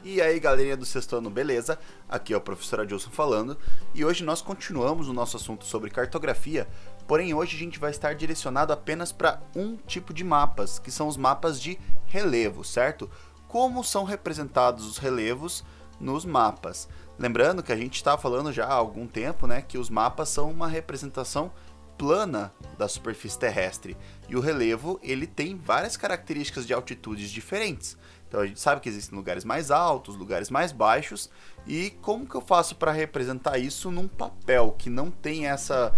E aí galerinha do sexto ano, beleza? Aqui é o professor Adilson falando e hoje nós continuamos o nosso assunto sobre cartografia, porém hoje a gente vai estar direcionado apenas para um tipo de mapas, que são os mapas de relevo, certo? Como são representados os relevos nos mapas? Lembrando que a gente está falando já há algum tempo, né, que os mapas são uma representação plana da superfície terrestre e o relevo ele tem várias características de altitudes diferentes. Então a gente sabe que existem lugares mais altos, lugares mais baixos, e como que eu faço para representar isso num papel que não tem essa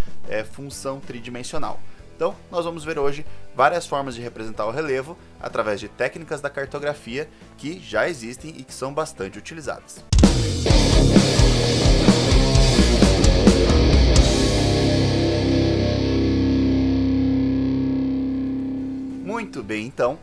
função tridimensional? Então nós vamos ver hoje várias formas de representar o relevo através de técnicas da cartografia que já existem e que são bastante utilizadas. Muito bem, então,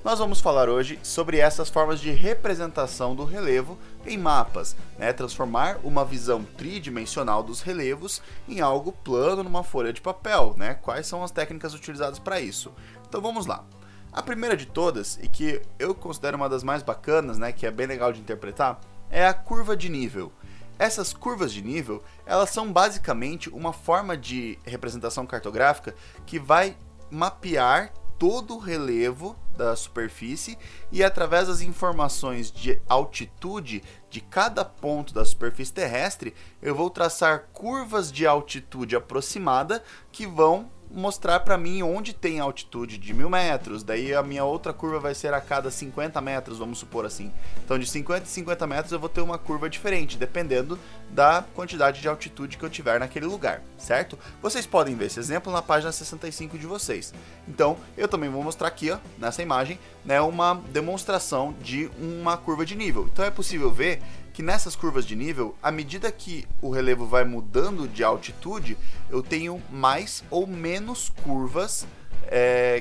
nós vamos falar hoje sobre essas formas de representação do relevo em mapas, né? Transformar uma visão tridimensional dos relevos em algo plano numa folha de papel, né? Quais são as técnicas utilizadas para isso? Então vamos lá. A primeira de todas, e que eu considero uma das mais bacanas, né, que é bem legal de interpretar, é a curva de nível. Essas curvas de nível, elas são basicamente uma forma de representação cartográfica que vai mapear todo o relevo da superfície e através das informações de altitude de cada ponto da superfície terrestre, eu vou traçar curvas de altitude aproximada que vão mostrar para mim onde tem altitude de 1000 metros, daí a minha outra curva vai ser a cada 50 metros, vamos supor assim. Então de 50 em 50 metros eu vou ter uma curva diferente, dependendo da quantidade de altitude que eu tiver naquele lugar, certo? Vocês podem ver esse exemplo na página 65 de vocês. Então eu também vou mostrar aqui, ó, nessa imagem, né, uma demonstração de uma curva de nível. Então é possível ver que nessas curvas de nível, à medida que o relevo vai mudando de altitude, eu tenho mais ou menos curvas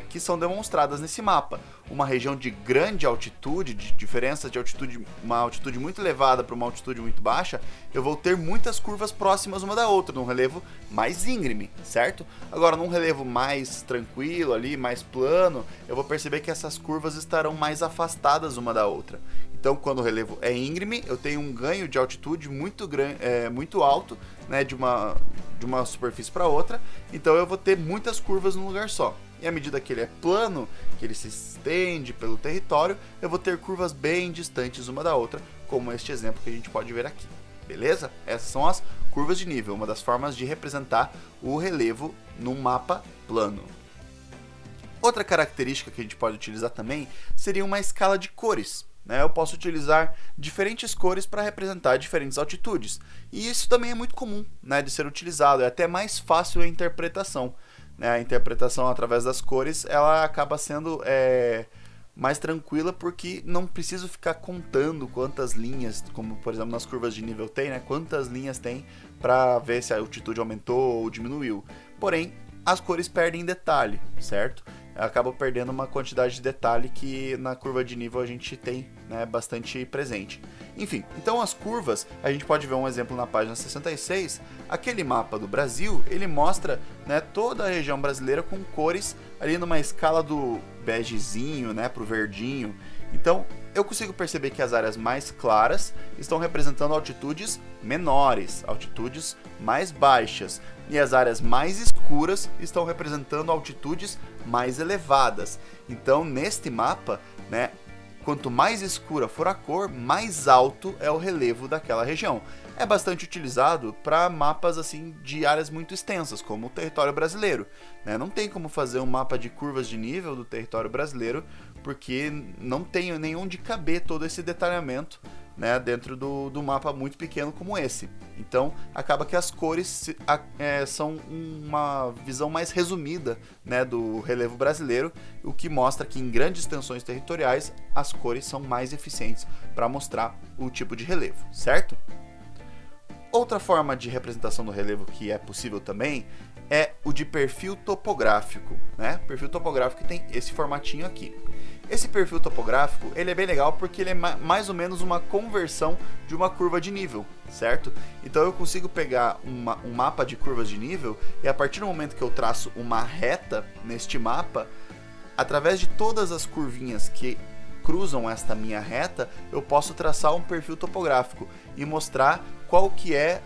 que são demonstradas nesse mapa. Uma região de grande altitude, de diferença de altitude, uma altitude muito elevada para uma altitude muito baixa, eu vou ter muitas curvas próximas uma da outra, num relevo mais íngreme, certo? Agora, num relevo mais tranquilo ali, mais plano, eu vou perceber que essas curvas estarão mais afastadas uma da outra. Então, quando o relevo é íngreme, eu tenho um ganho de altitude muito alto, né, de uma superfície para outra, então eu vou ter muitas curvas num lugar só. E à medida que ele é plano, que ele se estende pelo território, eu vou ter curvas bem distantes uma da outra, como este exemplo que a gente pode ver aqui. Beleza? Essas são as curvas de nível, uma das formas de representar o relevo num mapa plano. Outra característica que a gente pode utilizar também seria uma escala de cores. Eu posso utilizar diferentes cores para representar diferentes altitudes. E isso também é muito comum, né, de ser utilizado, é até mais fácil a interpretação. A interpretação através das cores ela acaba sendo mais tranquila porque não preciso ficar contando quantas linhas, como por exemplo nas curvas de nível tem, né, quantas linhas tem para ver se a altitude aumentou ou diminuiu. Porém, as cores perdem detalhe, certo? Acaba perdendo uma quantidade de detalhe que na curva de nível a gente tem, né, bastante presente. Enfim, então as curvas, a gente pode ver um exemplo na página 66, aquele mapa do Brasil, ele mostra, né, toda a região brasileira com cores ali numa escala do begezinho, né, pro verdinho. Então eu consigo perceber que as áreas mais claras estão representando altitudes menores, altitudes mais baixas, e as áreas mais escuras estão representando altitudes mais elevadas. Então neste mapa, né, quanto mais escura for a cor, mais alto é o relevo daquela região. É bastante utilizado para mapas assim de áreas muito extensas, como o território brasileiro, né? Não tem como fazer um mapa de curvas de nível do território brasileiro, porque não tem nem onde caber todo esse detalhamento, né, dentro do mapa muito pequeno como esse. Então acaba que as cores são uma visão mais resumida, né, do relevo brasileiro, o que mostra que em grandes extensões territoriais as cores são mais eficientes para mostrar o tipo de relevo, certo? Outra forma de representação do relevo que é possível também é o de perfil topográfico, né? Perfil topográfico que tem esse formatinho aqui. Esse perfil topográfico, ele é bem legal porque ele é mais ou menos uma conversão de uma curva de nível, certo? Então eu consigo pegar um mapa de curvas de nível e a partir do momento que eu traço uma reta neste mapa, através de todas as curvinhas que cruzam esta minha reta, eu posso traçar um perfil topográfico e mostrar qual que é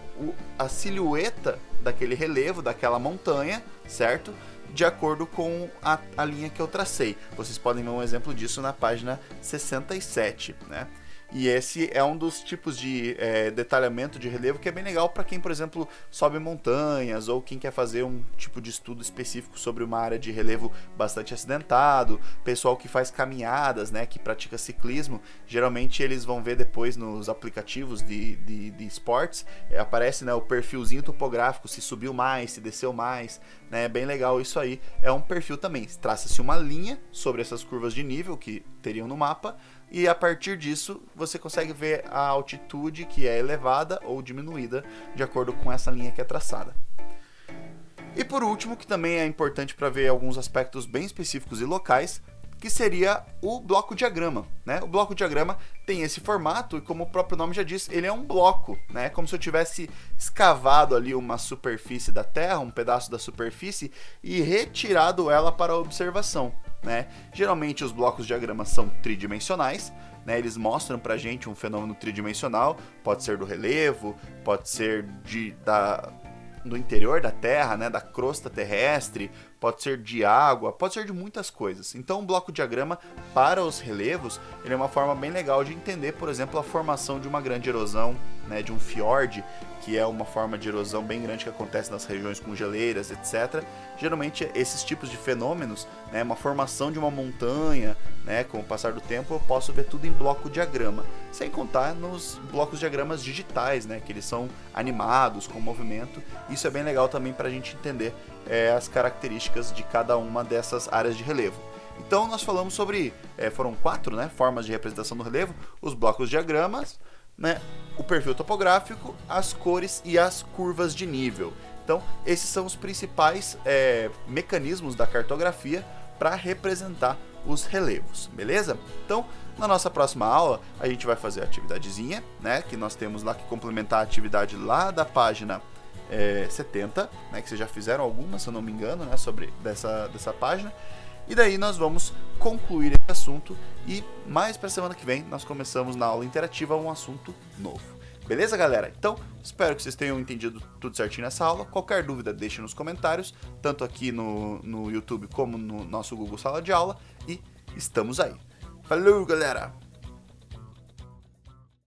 a silhueta daquele relevo, daquela montanha, certo? De acordo com a linha que eu tracei. Vocês podem ver um exemplo disso na página 67, né? E esse é um dos tipos de detalhamento de relevo que é bem legal para quem, por exemplo, sobe montanhas ou quem quer fazer um tipo de estudo específico sobre uma área de relevo bastante acidentado, pessoal que faz caminhadas, né, que pratica ciclismo. Geralmente eles vão ver depois nos aplicativos de esportes, aparece, né, o perfilzinho topográfico, se subiu mais, se desceu mais, né, é bem legal isso aí. É um perfil também, traça-se uma linha sobre essas curvas de nível que teriam no mapa, e a partir disso você consegue ver a altitude que é elevada ou diminuída de acordo com essa linha que é traçada. E por último, que também é importante para ver alguns aspectos bem específicos e locais, que seria o bloco diagrama, né? O bloco diagrama tem esse formato e, como o próprio nome já diz, ele é um bloco, né? Como se eu tivesse escavado ali uma superfície da Terra, um pedaço da superfície, e retirado ela para a observação, né? Geralmente os blocos diagrama são tridimensionais, né? Eles mostram pra gente um fenômeno tridimensional, pode ser do relevo, pode ser do interior da Terra, né, da crosta terrestre, pode ser de água, pode ser de muitas coisas. Então o bloco diagrama para os relevos, ele é uma forma bem legal de entender, por exemplo, a formação de uma grande erosão, né, de um fiord, que é uma forma de erosão bem grande que acontece nas regiões com geleiras, etc. Geralmente esses tipos de fenômenos, né, uma formação de uma montanha, né, com o passar do tempo, eu posso ver tudo em bloco diagrama, sem contar nos blocos diagramas digitais, né, que eles são animados, com movimento. Isso é bem legal também para a gente entender as características de cada uma dessas áreas de relevo. Então nós falamos sobre, foram 4, né, formas de representação do relevo: os blocos diagramas, né, o perfil topográfico, as cores e as curvas de nível. Então esses são os principais mecanismos da cartografia para representar os relevos, beleza? Então na nossa próxima aula a gente vai fazer a atividadezinha, né, que nós temos lá que complementar a atividade lá da página 70, né, que vocês já fizeram algumas, se eu não me engano, né, sobre dessa página. E daí nós vamos concluir esse assunto e mais para a semana que vem nós começamos na aula interativa um assunto novo. Beleza, galera? Então, espero que vocês tenham entendido tudo certinho nessa aula. Qualquer dúvida, deixe nos comentários, tanto aqui no YouTube como no nosso Google Sala de Aula. E estamos aí. Falou, galera!